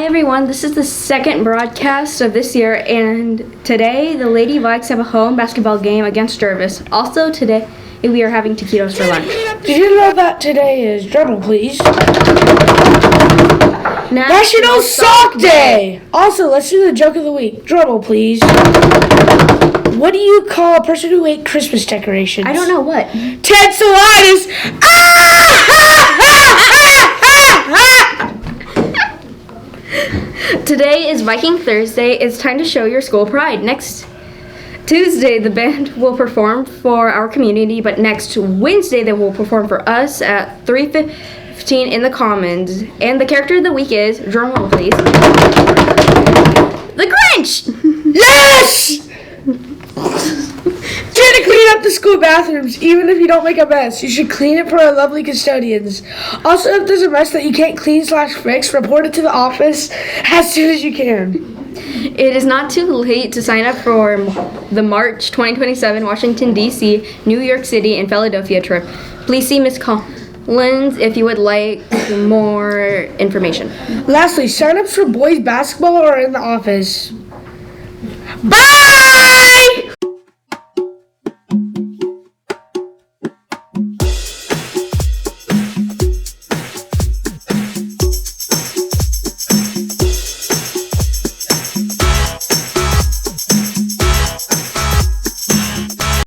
Hi everyone, this is the second broadcast of this year, and today the Lady Vikes have a home basketball game against Jervis. Also today we are having taquitos for lunch. Did you know that today is, drumroll please, National Sock Day? Also, let's do the joke of the week. Drumroll please. What do you call a person who ate Christmas decorations? I don't know what. Tonsillitis! Today is Viking Thursday. It's time to show your school pride. Next Tuesday, the band will perform for our community, but next Wednesday, they will perform for us at 3:15 in the Commons. And the character of the week is, drumroll please, the Grinch! Yes! Try to clean up the school bathrooms, even if you don't make a mess. You should clean it for our lovely custodians. Also, if there's a mess that you can't clean/fix, report it to the office as soon as you can. It is not too late to sign up for the March 2027 Washington, D.C., New York City, and Philadelphia trip. Please see Ms. Collins if you would like more information. Lastly, sign-ups for boys basketball are in the office. Bye!